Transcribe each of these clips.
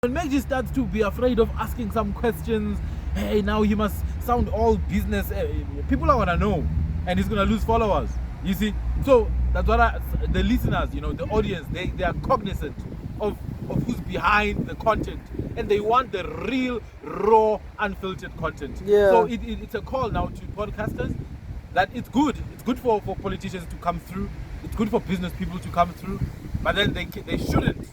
When Maggie starts to be afraid of asking some questions, hey, now he must sound all business. People are gonna know, and he's gonna lose followers. You see, so that's what the listeners, the audience, they are cognizant of who's behind the content, and they want the real, raw, unfiltered content. Yeah. So it's a call now to podcasters that it's good. It's good for politicians to come through. It's good for business people to come through, but then they shouldn't.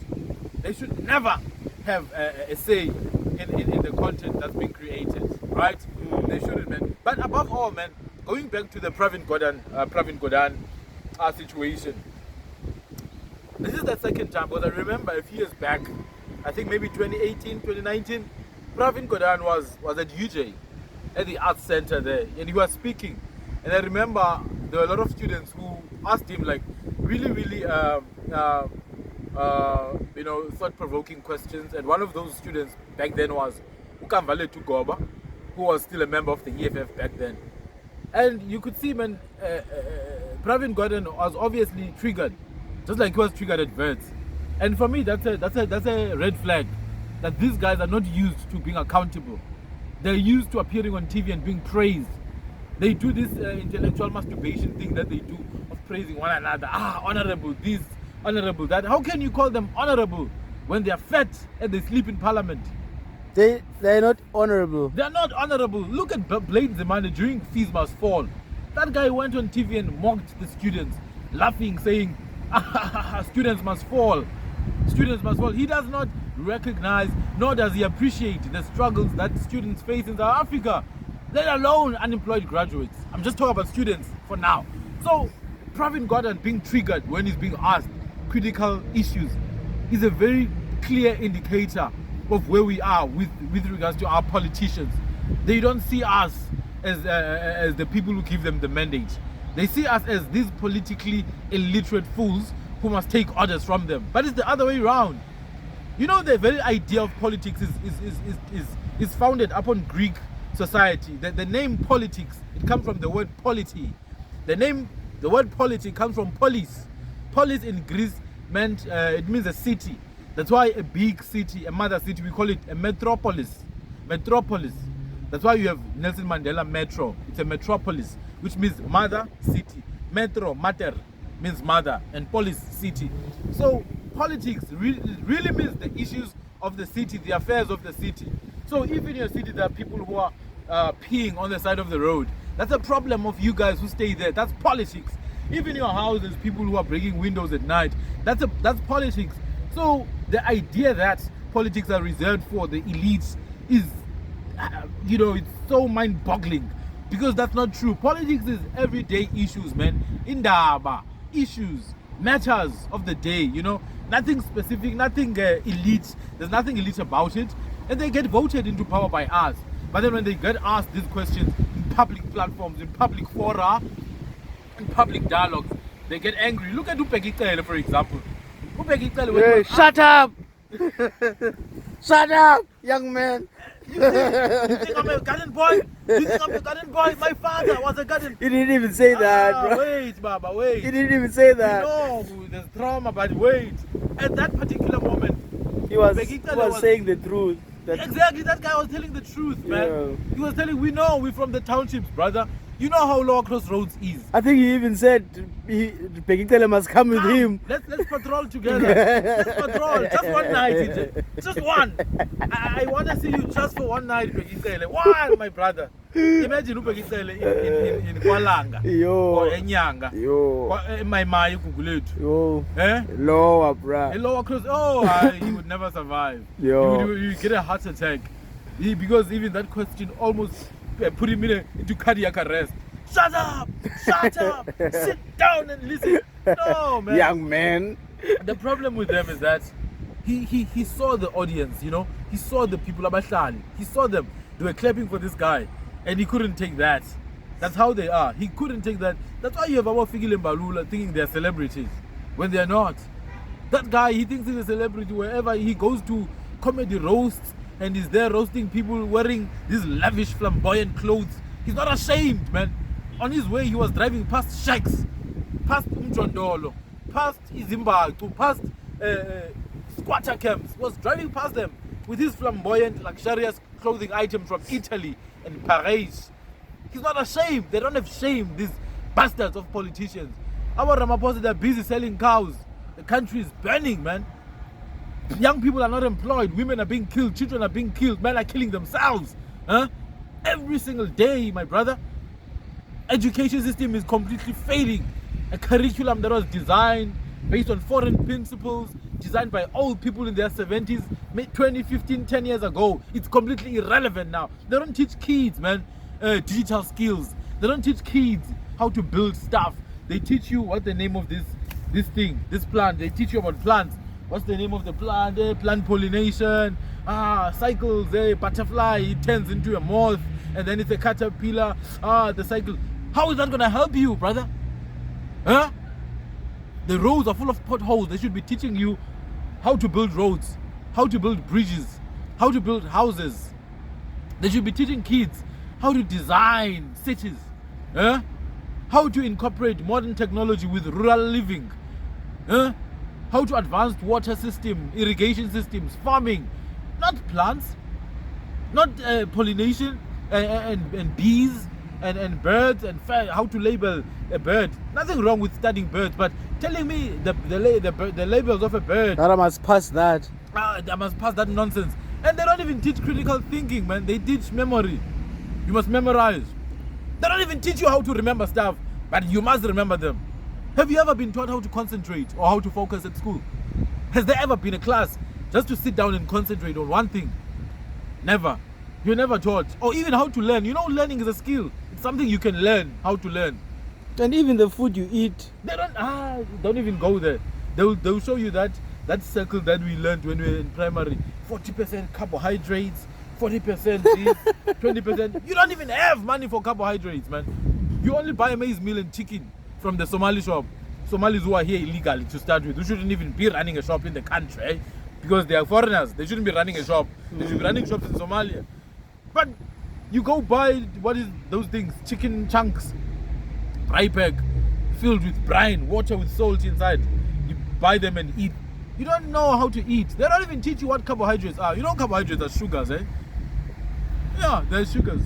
They should never have a say in the content that's being created, right? They shouldn't, man. But above all, man, going back to the Pravin Gordhan situation, this is the second time, because I remember a few years back, I think maybe 2018, 2019, Pravin Gordhan was at UJ, at the Arts Center there, and he was speaking. And I remember there were a lot of students who asked him like really thought-provoking questions, and one of those students back then was Ukamvale Tugoba, who was still a member of the EFF back then. And you could see, man, Pravin Gordhan was obviously triggered, just like he was triggered at Verts. And for me, that's a red flag, that these guys are not used to being accountable. They're used to appearing on TV and being praised. They do this intellectual masturbation thing that they do of praising one another. Honorable this, honorable that. How can you call them honorable when they are fat and they sleep in parliament? They're not honorable. They're not honorable. Look at Blade Zemane during Fees Must Fall. That guy went on TV and mocked the students, laughing, saying, students must fall. Students must fall. He does not recognize, nor does he appreciate the struggles that students face in South Africa, let alone unemployed graduates. I'm just talking about students for now. So Pravin Gordhan being triggered when he's being asked critical issues is a very clear indicator of where we are with regards to our politicians. They don't see us as the people who give them the mandate. They see us as these politically illiterate fools who must take orders from them. But it's the other way around. The very idea of politics is founded upon Greek society. The name politics, it comes from the word polity. The word polity comes from polis. Polis in Greece meant it means a city. That's why a big city, a mother city, we call it a metropolis. Metropolis. That's why you have Nelson Mandela Metro. It's a metropolis, which means mother city. Metro, mater, means mother, and polis, city. So politics really means the issues of the city, the affairs of the city. So if in your city there are people who are peeing on the side of the road, that's a problem of you guys who stay there. That's politics. If in your house there's people who are breaking windows at night, that's politics. So the idea that politics are reserved for the elites is, it's so mind-boggling, because that's not true. Politics is everyday issues, man. Indaba, issues, matters of the day, nothing specific, nothing elite. There's nothing elite about it, and they get voted into power by us. But then when they get asked these questions in public platforms, in public fora, in public dialogues, they get angry. Look at Upegitele, for example. Hey, shut up! Shut up, young man! You think I'm a garden boy? You think I'm a garden boy? My father was a garden. He didn't even say that, bro. Wait, Baba, wait. He didn't even say that. There's trauma, but wait. At that particular moment, he was saying the truth. Exactly, that guy was telling the truth, man. Yeah. He was telling, we know we're from the townships, brother. You know how Lower Crossroads is. I think he even said Pegitele must come with him. Let's patrol together. Let's patrol. Just one night, EJ. Just one. I want to see you just for one night, Pegitele. One, my brother. Imagine Pegitele in Kwalanga. Yo. Or Enyanga. Yo. My Kuguletu. Yo. Eh? Lower, bruh. Lower Cross. Oh, he would never survive. Yo. You get a heart attack. Because even that question almost put him into cardiac arrest. Shut up! Shut up! Sit down and listen. No, man. Young man. The problem with them is that he saw the audience, He saw the people abahlali. He saw them. They were clapping for this guy, and he couldn't take that. That's how they are. He couldn't take that. That's why you have our Fikile Mbalula thinking they're celebrities when they're not. That guy, he thinks he's a celebrity wherever he goes to comedy roasts, and he's there roasting people wearing these lavish, flamboyant clothes. He's not ashamed, man. On his way, he was driving past shacks, past Umjondolo, past Izimbaku, past squatter camps. He was driving past them, with his flamboyant, luxurious clothing items from Italy and Paris. He's not ashamed. They don't have shame, these bastards of politicians. Our Ramaphosa, they're busy selling cows. The country is burning, man. Young people are not employed. Women are being killed. Children are being killed. Men are killing themselves. Huh? Every single day, my brother. Education system is completely failing. A curriculum that was designed based on foreign principles, designed by old people in their 70s, 20, 15, 10 years ago. It's completely irrelevant now. They don't teach kids, man, digital skills. They don't teach kids how to build stuff. They teach you what's the name of this thing, this plant. They teach you about plants. What's the name of the plant? Plant pollination. Cycles. Butterfly. It turns into a moth, and then it's a caterpillar. The cycle. How is that gonna help you, brother? Huh? The roads are full of potholes. They should be teaching you how to build roads, how to build bridges, how to build houses. They should be teaching kids how to design cities. Huh? How to incorporate modern technology with rural living. Huh? How to advance water system, irrigation systems, farming, not plants, not pollination and bees and birds and how to label a bird. Nothing wrong with studying birds, but telling me the labels of a bird. I must pass that. I must pass that nonsense. And they don't even teach critical thinking, man. They teach memory. You must memorize. They don't even teach you how to remember stuff, but you must remember them. Have you ever been taught how to concentrate or how to focus at school? Has there ever been a class just to sit down and concentrate on one thing? Never. You're never taught. Or even how to learn. You know, learning is a skill. It's something you can learn how to learn. And even the food you eat. They don't even go there. They'll show you that circle that we learned when we were in primary. 40% carbohydrates, 40% this, 20%. You don't even have money for carbohydrates, man. You only buy maize meal and chicken from the Somali shop. Somalis who are here illegally to start with, who shouldn't even be running a shop in the country, eh? Because they are foreigners. They shouldn't be running a shop. They should be running shops in Somalia. But you go buy, what is those things? Chicken chunks, fry pack, filled with brine, water with salt inside. You buy them and eat. You don't know how to eat. They don't even teach you what carbohydrates are. You know carbohydrates are sugars, eh? Yeah, there's sugars.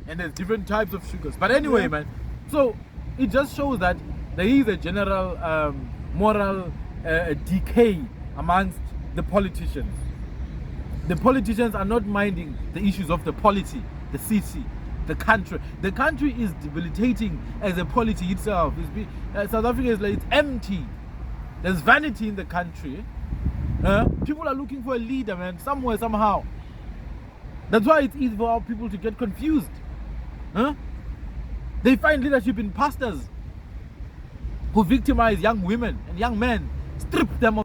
And there's different types of sugars. But anyway, man, so it just shows that there is a general moral decay amongst the politicians. The politicians are not minding the issues of the polity, the city, the country. The country is debilitating as a polity itself. South Africa is like, it's empty. There's vanity in the country. People are looking for a leader, man, somewhere, somehow. That's why it's easy for our people to get confused. They find leadership in pastors who victimize young women and young men, strip them of